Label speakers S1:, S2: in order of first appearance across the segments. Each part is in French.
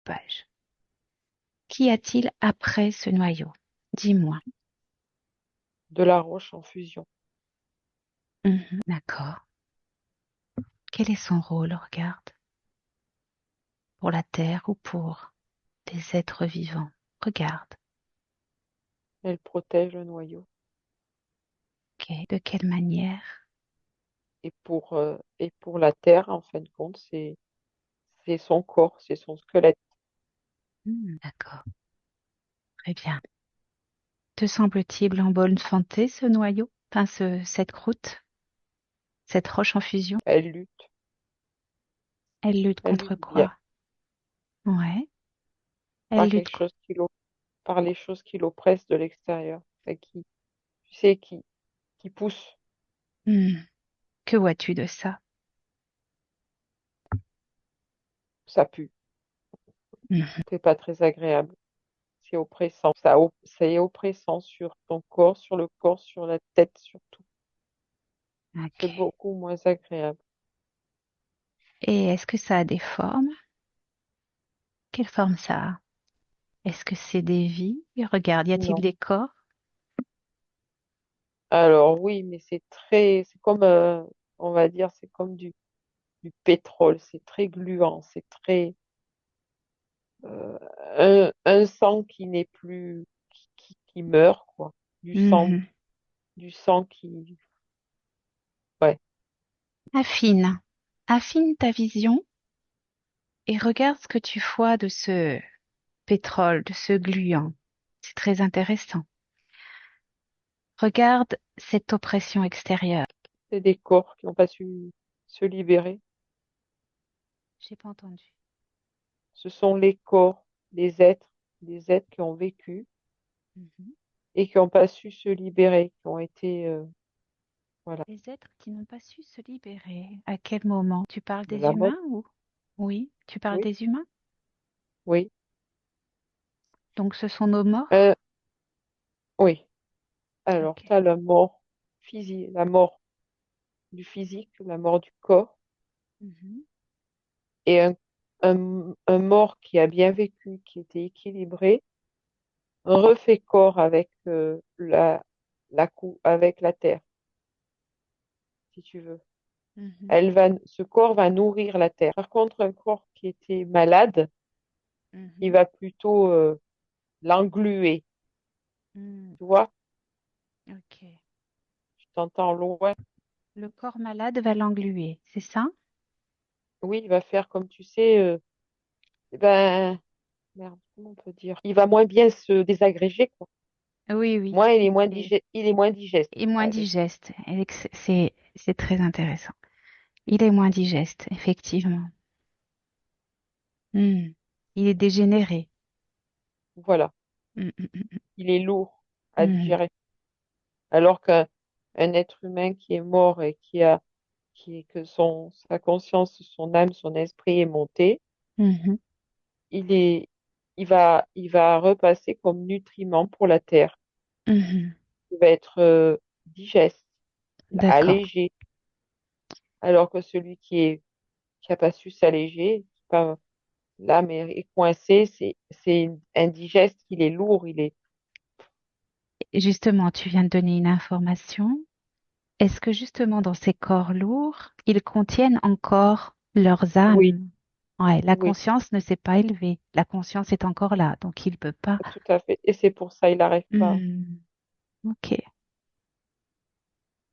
S1: découpage. Qu'y a-t-il après ce noyau? Dis-moi.
S2: De la roche en fusion.
S1: D'accord. Quel est son rôle, regarde, pour la Terre ou pour des êtres vivants? Regarde.
S2: Elle protège le noyau.
S1: Ok. De quelle manière?
S2: Et pour la Terre, en fin de compte, c'est son corps, c'est son squelette.
S1: D'accord. Très bien. Te semble-t-il en bonne santé, ce noyau? Enfin, cette croûte, cette roche en fusion?
S2: Elle lutte,
S1: Elle lutte
S2: elle
S1: contre
S2: lutte bien
S1: quoi? Ouais. Elle
S2: par
S1: lutte.
S2: quelque chose par les choses qui l'oppressent de l'extérieur. Enfin, tu sais, qui poussent.
S1: Hmm. Que vois-tu de ça?
S2: Ça pue.
S1: Hmm.
S2: C'est pas très agréable. C'est oppressant. C'est oppressant sur ton corps, sur le corps, sur la tête surtout.
S1: Ok.
S2: C'est beaucoup moins agréable.
S1: Et est-ce que ça a des formes? Quelle forme ça a? Est-ce que c'est des vies? Regarde, y a-t-il
S2: Non.
S1: des corps?
S2: Alors oui, mais c'est comme, on va dire, c'est comme du pétrole. C'est très gluant. C'est très, euh, un sang qui n'est plus, qui meurt, quoi. Du sang,
S1: Mhm.
S2: du sang qui, ouais.
S1: Affine. Affine ta vision et regarde ce que tu vois de ce pétrole, de ce gluant. C'est très intéressant. Regarde cette oppression extérieure.
S2: C'est des corps qui n'ont pas su se libérer.
S1: J'ai pas entendu.
S2: Ce sont les corps des êtres qui ont vécu
S1: Mhm.
S2: et qui n'ont pas su se libérer, qui ont été, voilà,
S1: Les êtres qui n'ont pas su se libérer. À quel moment? Tu parles
S2: de
S1: des
S2: la mort.
S1: humains ou? Oui, tu parles
S2: Oui,
S1: des humains?
S2: oui,
S1: Donc ce sont nos morts?
S2: euh, oui. Alors,
S1: Ok.
S2: tu as la mort physique, la mort du physique, la mort du corps,
S1: Mhm.
S2: et un mort qui a bien vécu, qui était équilibré, refait corps avec avec la terre, si tu veux.
S1: Mhm.
S2: Ce corps va nourrir la terre. Par contre, un corps qui était malade, il
S1: Mhm.
S2: va plutôt l'engluer.
S1: Mm.
S2: Tu vois,
S1: Ok.
S2: tu t'entends loin.
S1: Le corps malade va l'engluer, c'est ça?
S2: Oui, il va faire comme tu sais, eh ben, merde, comment on peut dire? Il va moins bien se désagréger, quoi.
S1: Oui, oui.
S2: Moins,
S1: C'est
S2: il est moins digeste.
S1: et moins
S2: Allez,
S1: digeste. C'est très intéressant. Il est moins digeste, effectivement. Hmm. Il est dégénéré.
S2: voilà.
S1: Hmm, hmm, hmm,
S2: Il est lourd à
S1: hmm.
S2: digérer. Alors qu'un être humain qui est mort et que sa conscience, son âme, son esprit est monté,
S1: Mhm.
S2: il est, il va repasser comme nutriment pour la terre.
S1: Mhm.
S2: Il va être digeste,
S1: D'accord.
S2: allégé. Alors que celui qui a pas su s'alléger, pas, l'âme est coincée, c'est indigeste, il est lourd, il est,
S1: Justement, tu viens de donner une information. Est-ce que justement dans ces corps lourds, ils contiennent encore leurs
S2: oui,
S1: âmes? Ouais, la
S2: oui,
S1: conscience ne s'est pas élevée. La conscience est encore là, donc il ne peut pas.
S2: tout à fait. Et c'est pour ça, il n'arrive pas.
S1: Hmm. Ok,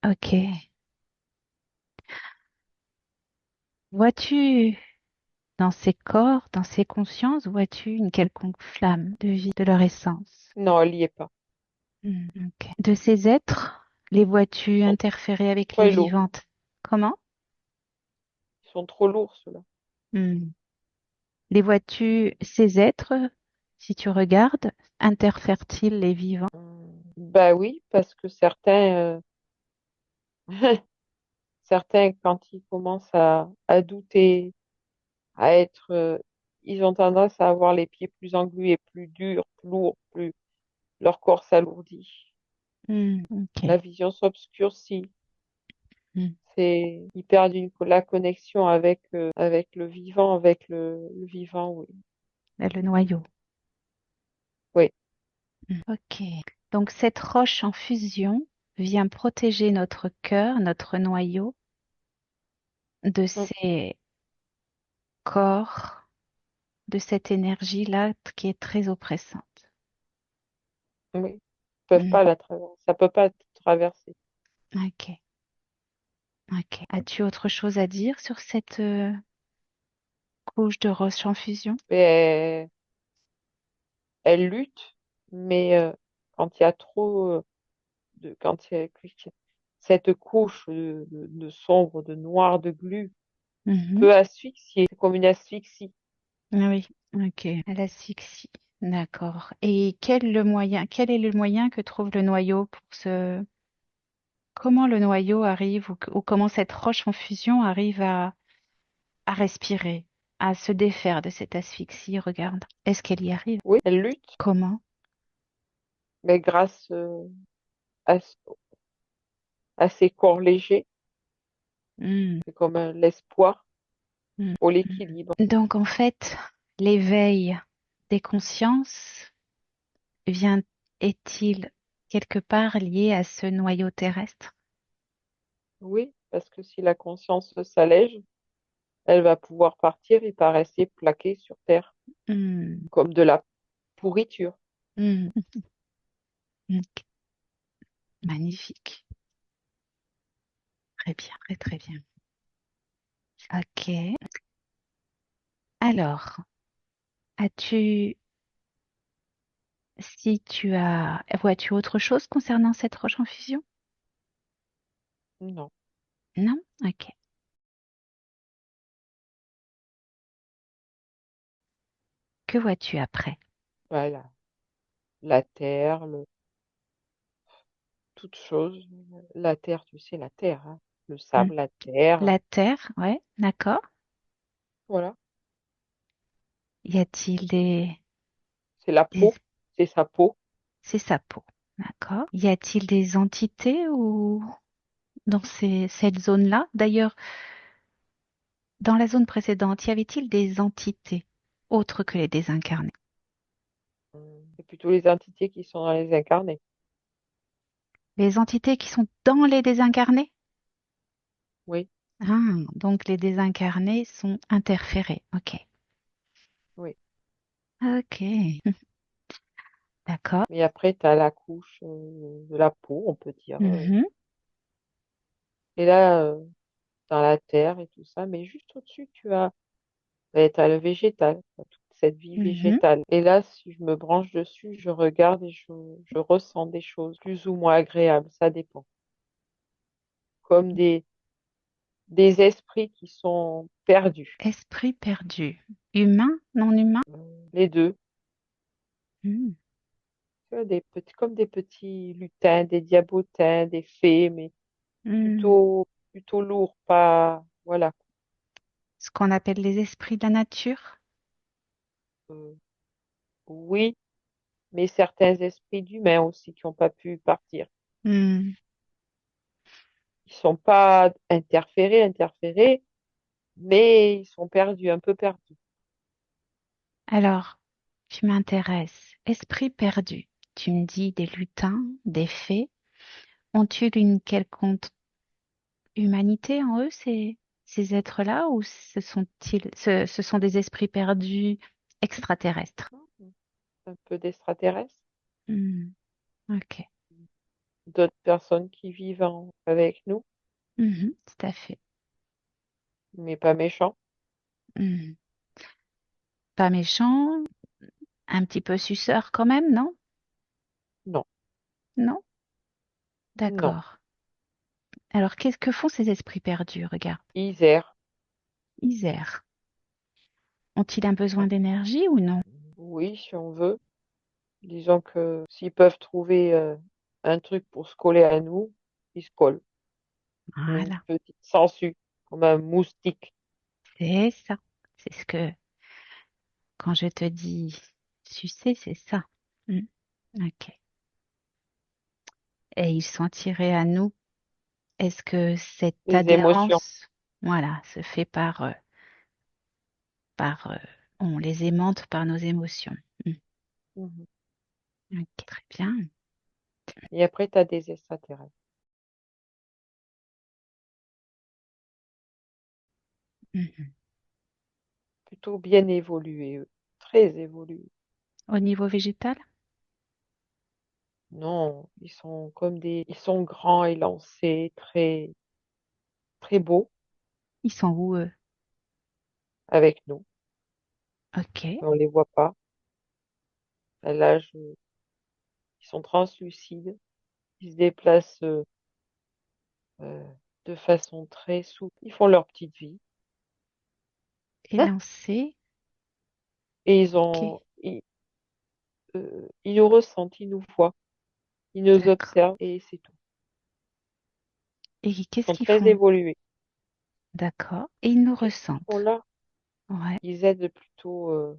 S1: ok. Vois-tu dans ces corps, dans ces consciences, vois-tu une quelconque flamme de vie de leur essence?
S2: Non, elle n'y est pas.
S1: Ok. De ces êtres, les
S2: Ils
S1: vois-tu
S2: sont
S1: interférer avec les
S2: très lourds.
S1: vivantes? Comment?
S2: Ils sont trop lourds, ceux-là.
S1: Hmm. Les vois-tu, ces êtres, si tu regardes, interfèrent-ils les vivants?
S2: Bah oui, parce que certains, quand ils commencent à douter, à être, ils ont tendance à avoir les pieds plus englués, plus durs, plus lourds, leur corps s'alourdit.
S1: Ok.
S2: La vision s'obscurcit.
S1: Hmm.
S2: Ils perdent la connexion avec le vivant, avec le vivant, oui.
S1: le noyau.
S2: Oui,
S1: Ok. Donc cette roche en fusion vient protéger notre cœur, notre noyau, de
S2: mm,
S1: ces corps, de cette énergie-là qui est très oppressante.
S2: oui. Ils peuvent
S1: Hmm.
S2: pas la traverser. Ça peut pas être traversé.
S1: Ok. Ok. As-tu autre chose à dire sur cette couche de roche en fusion?
S2: Mais elle lutte, mais quand il y a trop quand il y a cette couche de sombre, de noir, de glu
S1: Mhm.
S2: peut asphyxier. C'est comme une asphyxie.
S1: Oui. Ok. À l'asphyxie. D'accord. Et quel est le moyen que trouve le noyau pour se... Comment le noyau arrive ou comment cette roche en fusion arrive à respirer, à se défaire de cette asphyxie? Regarde. Est-ce qu'elle y arrive?
S2: Oui, elle lutte,
S1: Comment?
S2: mais grâce à, à ses corps légers,
S1: Hmm,
S2: c'est comme l'espoir
S1: hmm,
S2: pour
S1: hmm.
S2: l'équilibre.
S1: Donc en fait, l'éveil des consciences vient, est-il quelque part lié à ce noyau terrestre?
S2: Oui, parce que si la conscience s'allège, elle va pouvoir partir et pas rester plaquée sur Terre,
S1: Hmm,
S2: comme de la pourriture.
S1: hmm, hmm. Magnifique. Très bien, très très bien. Ok. Alors, as-tu, si tu as, vois-tu autre chose concernant cette roche en fusion?
S2: Non,
S1: Non? Ok. Que vois-tu après?
S2: voilà. La Terre, toute chose. La Terre, tu sais, la Terre, hein. Le
S1: Hmm.
S2: sable, la Terre.
S1: La Terre, ouais, d'accord.
S2: Voilà.
S1: Y a-t-il
S2: C'est la
S1: des...
S2: peau, c'est sa peau.
S1: C'est sa peau, d'accord. Y a-t-il des entités ou dans cette zone-là? D'ailleurs, dans la zone précédente, y avait-il des entités autres que les désincarnés?
S2: C'est plutôt les entités qui sont dans les incarnés.
S1: Les entités qui sont dans les désincarnés?
S2: Oui,
S1: Ah, donc les désincarnés sont interférés. Ok.
S2: oui.
S1: Ok. D'accord.
S2: Et après, tu as la couche de la peau, on peut dire.
S1: Mhm,
S2: Et là, dans la terre et tout ça, mais juste au-dessus, t'as le végétal, t'as toute cette vie
S1: mhm.
S2: végétale. Et là, si je me branche dessus, je regarde et je ressens des choses plus ou moins agréables, ça dépend. Comme des esprits qui sont perdus.
S1: Esprit perdu. Humain, non humain?
S2: Les deux.
S1: Hmm,
S2: Tu vois, comme des petits lutins, des diabotins, des fées, mais
S1: hmm.
S2: plutôt lourds, pas, voilà.
S1: Ce qu'on appelle les esprits de la nature.
S2: Euh, oui, mais certains esprits d'humains aussi qui n'ont pas pu partir.
S1: Hmm.
S2: Ils sont pas interférés, mais ils sont perdus, un peu perdus.
S1: Alors, tu m'intéresses. Esprit perdu. Tu me dis des lutins, des fées. Ont-ils une quelconque humanité en eux, ces êtres-là, ou ce sont des esprits perdus extraterrestres?
S2: Un peu d'extraterrestres,
S1: Hmm, ok.
S2: d'autres personnes qui vivent avec nous,
S1: Mhm, tout à fait.
S2: mais pas méchants.
S1: Hmm. Pas méchant, un petit peu suceur quand même, non?
S2: Non,
S1: Non?
S2: non.
S1: D'accord. Alors, qu'est-ce que font ces esprits perdus? Regarde.
S2: Ils errent.
S1: Ils errent. Ont-ils un besoin d'énergie ou non?
S2: Oui, si on veut. Disons que s'ils peuvent trouver un truc pour se coller à nous, ils se collent. Comme une
S1: Voilà,
S2: petite sangsue, comme un moustique.
S1: c'est ça. C'est ce que, quand je te dis sucer, c'est ça. Hmm. Ok. Et ils sont attirés à nous. Est-ce que cette
S2: Les émotions.
S1: adhérence, voilà, se fait par, On les aimante par nos émotions.
S2: Mhm.
S1: Ok, très bien.
S2: Et après, tu as des extraterrestres.
S1: Mhm.
S2: Plutôt bien évolués, eux. Très évolués.
S1: Au niveau végétal,
S2: Non, ils sont grands et lancés, très, très beaux
S1: ils sont où, eux?
S2: avec nous.
S1: Ok.
S2: On les voit pas. À l'âge, ils sont translucides. Ils se déplacent euh, de façon très souple. Ils font leur petite vie.
S1: Élancé.
S2: Et
S1: Ok.
S2: ils nous ressentent, ils nous voient, ils nous
S1: D'accord.
S2: observent et c'est tout.
S1: Et
S2: Ils
S1: qu'est-ce
S2: sont
S1: qu'ils
S2: très
S1: font?
S2: évolués.
S1: D'accord. Et ils nous
S2: Qu'est-ce qu'ils font
S1: ressentent.
S2: là?
S1: Ouais.
S2: Ils aident plutôt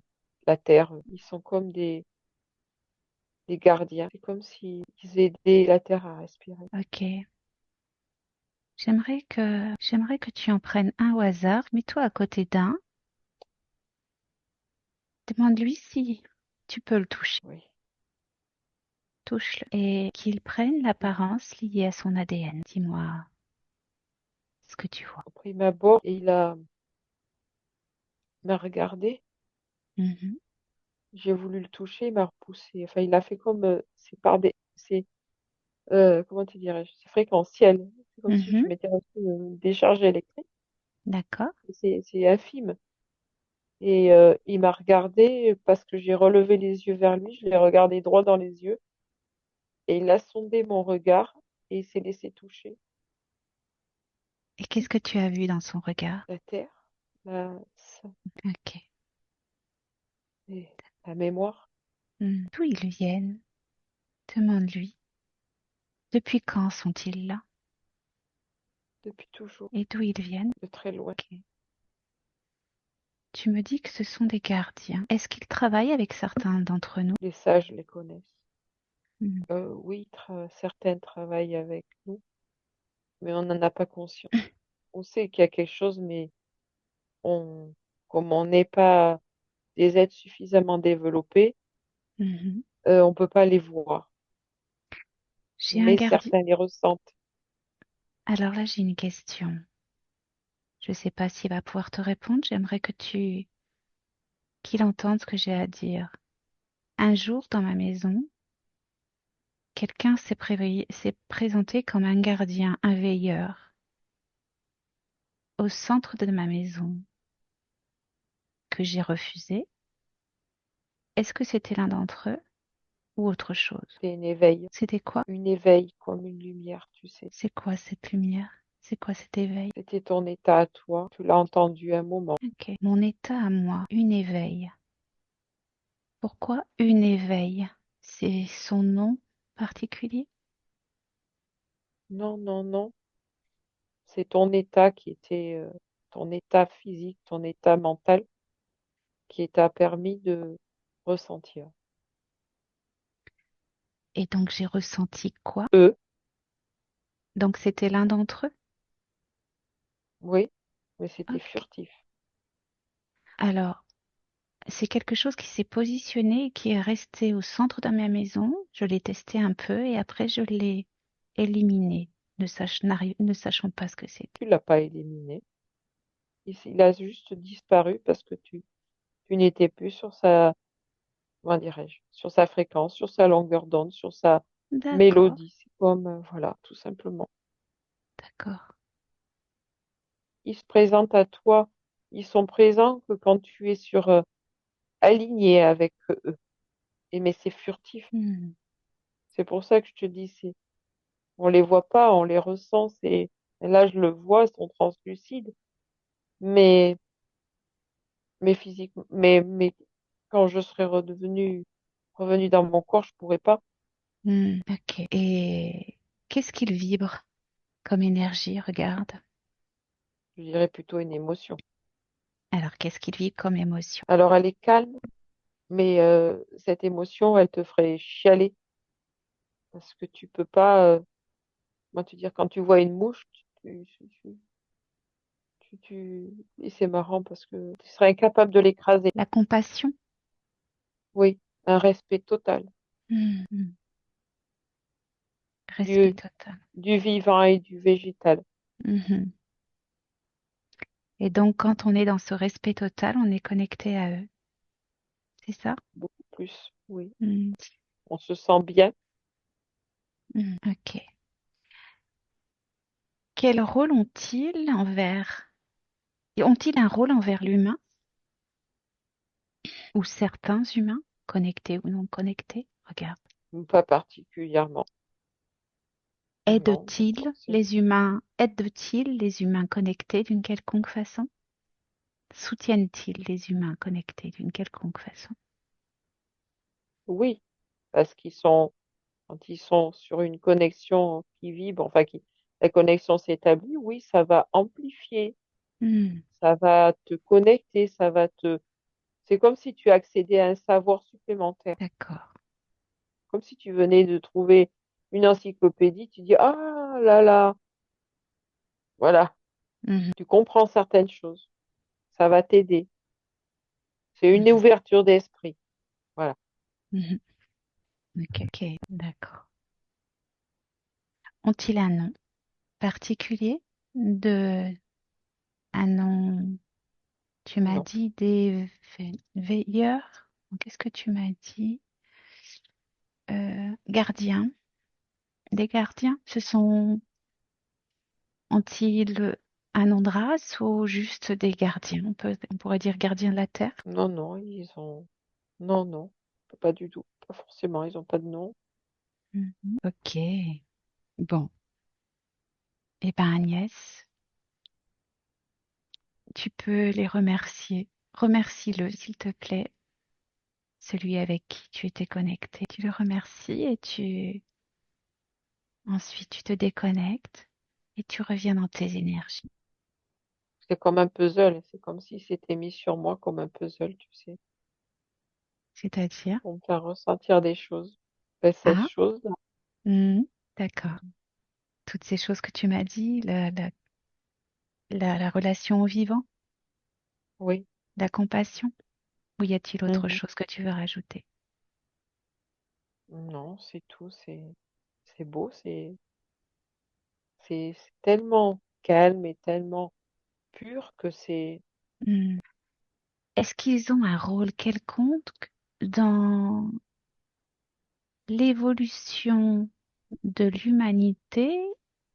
S2: la Terre. Ils sont comme des gardiens. C'est comme s'ils aidaient la Terre à respirer.
S1: Ok. J'aimerais que tu en prennes un au hasard. Mets-toi à côté d'un. Demande-lui si tu peux le toucher.
S2: Oui.
S1: Touche-le. Et qu'il prenne l'apparence liée à son ADN. Dis-moi ce que tu vois.
S2: Après, il m'aborde et m'a regardé.
S1: Mhm.
S2: J'ai voulu le toucher, il m'a repoussé. Enfin, il a fait comme comment te dirais-je? C'est fréquentiel. C'est comme si
S1: Mhm.
S2: je m'étais reçu une décharge électrique.
S1: D'accord.
S2: C'est infime. Et il m'a regardé parce que j'ai relevé les yeux vers lui. Je l'ai regardé droit dans les yeux et il a sondé mon regard et il s'est laissé toucher.
S1: Et qu'est-ce que tu as vu dans son regard?
S2: La terre, ça,
S1: Ok.
S2: et la mémoire,
S1: D'où ils viennent? Demande-lui. Depuis quand sont-ils là?
S2: depuis toujours,
S1: Et d'où ils viennent?
S2: de très loin.
S1: Ok. Tu me dis que ce sont des gardiens. Est-ce qu'ils travaillent avec certains d'entre nous?
S2: Les sages les connaissent.
S1: Hmm.
S2: Oui, certaines travaillent avec nous, mais on n'en a pas conscience. On sait qu'il y a quelque chose, mais on, comme on n'est pas des êtres suffisamment développés,
S1: Mhm.
S2: on peut pas les voir.
S1: J'ai un
S2: Mais
S1: gardien.
S2: certains les ressentent.
S1: Alors là, j'ai une question. Je ne sais pas s'il va pouvoir te répondre. J'aimerais qu'il entende ce que j'ai à dire. Un jour, dans ma maison, quelqu'un s'est présenté comme un gardien, un veilleur, au centre de ma maison, que j'ai refusé. Est-ce que c'était l'un d'entre eux ou autre chose?
S2: C'est un éveil,
S1: C'était quoi?
S2: une éveil comme une lumière, tu sais.
S1: C'est quoi cette lumière? C'est quoi cet éveil?
S2: C'était ton état à toi. Tu l'as entendu un moment.
S1: Ok. Mon état à moi, une éveil. Pourquoi une éveil? C'est son nom particulier?
S2: Non, non, non. C'est ton état qui était, ton état physique, ton état mental qui t'a permis de ressentir.
S1: Et donc j'ai ressenti quoi?
S2: Eux,
S1: Donc c'était l'un d'entre eux?
S2: oui, mais c'était
S1: Ok.
S2: furtif.
S1: Alors, c'est quelque chose qui s'est positionné et qui est resté au centre de ma maison. Je l'ai testé un peu et après je l'ai éliminé, ne sachant pas ce que c'était.
S2: Tu l'as pas éliminé. Il a juste disparu parce que tu n'étais plus sur sa, comment dirais-je, sur sa fréquence, sur sa longueur d'onde, sur sa
S1: D'accord,
S2: mélodie. C'est comme, voilà, tout simplement.
S1: d'accord.
S2: Ils se présentent à toi. Ils sont présents que quand tu es aligné avec eux. Mais c'est furtif.
S1: Hmm,
S2: C'est pour ça que je te dis, on les voit pas, on les ressent. Et là, je le vois, ils sont translucides. Mais, mais physiquement, mais quand je serai revenu dans mon corps, je pourrais pas.
S1: ok. Et qu'est-ce qu'il vibre comme énergie? Regarde.
S2: Je dirais plutôt une émotion.
S1: Alors, qu'est-ce qu'il vibre comme émotion?
S2: Alors, elle est calme, mais cette émotion, elle te ferait chialer parce que tu peux pas, comment te dire, quand tu vois une mouche, Et c'est marrant parce que tu serais incapable de l'écraser.
S1: La compassion?
S2: Oui, un respect total
S1: Mhm. Respect
S2: du,
S1: total.
S2: du vivant et du végétal,
S1: Mhm. Et donc, quand on est dans ce respect total, on est connecté à eux. C'est ça?
S2: beaucoup plus, oui.
S1: Mhm.
S2: On se sent bien.
S1: Mhm. Ok. Quel rôle ont-ils un rôle envers l'humain ou certains humains, connectés ou non connectés? Regarde.
S2: Pas particulièrement. Non, pas forcément.
S1: Aident-ils les humains connectés d'une quelconque façon? Soutiennent-ils les humains connectés d'une quelconque façon?
S2: Oui, parce quand ils sont sur une connexion qui vibre, enfin, la connexion s'établit, oui, ça va amplifier,
S1: Hmm,
S2: ça va te connecter, c'est comme si tu accédais à un savoir supplémentaire.
S1: d'accord.
S2: Comme si tu venais de trouver une encyclopédie, tu dis, ah là là, voilà,
S1: Mhm,
S2: tu comprends certaines choses, ça va t'aider. C'est une
S1: mhm,
S2: ouverture d'esprit. Voilà.
S1: mhm. Ok, ok, d'accord. Ont-ils un nom particulier de un nom, tu m'as
S2: Non,
S1: dit des veilleurs. Qu'est-ce que tu m'as dit? Gardiens. Des gardiens. Ont-ils un nom de race ou juste des gardiens? On pourrait dire gardiens de la terre.
S2: non, non, non, non, pas du tout, pas forcément, ils ont pas de nom.
S1: Mhm. Ok. Bon. Eh ben Agnès, tu peux les remercier. Remercie-le, s'il te plaît, celui avec qui tu étais connecté. Tu le remercies et ensuite tu te déconnectes et tu reviens dans tes énergies.
S2: C'est comme un puzzle, c'est comme si c'était mis sur moi comme un puzzle, tu sais.
S1: C'est-à-dire,
S2: On me fait ressentir des choses. Ben, ces
S1: ah,
S2: choses,
S1: mhm, d'accord. Toutes ces choses que tu m'as dit, la relation au vivant,
S2: oui.
S1: la compassion, ou y a-t-il autre
S2: Mhm.
S1: chose que tu veux rajouter?
S2: Non, c'est tout, c'est beau, c'est tellement calme et tellement pur que
S1: Hmm. Est-ce qu'ils ont un rôle quelconque dans l'évolution de l'humanité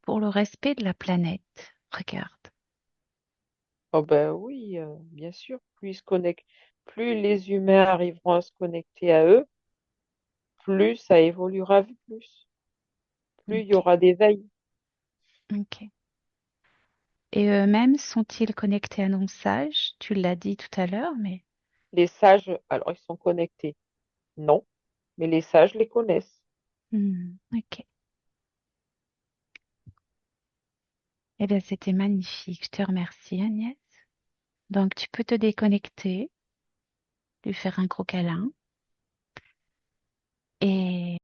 S1: pour le respect de la planète? Regarde.
S2: oh ben oui, bien sûr, plus les humains arriveront à se connecter à eux, plus ça évoluera plus, plus il y
S1: Ok,
S2: aura d'éveil.
S1: ok. Et eux-mêmes sont-ils connectés à nos sages? Tu l'as dit tout à l'heure, mais
S2: Les sages, alors ils sont connectés, non, mais les sages les connaissent.
S1: ok. Eh bien, c'était magnifique. Je te remercie, Agnès. Donc, tu peux te déconnecter, lui faire un gros câlin et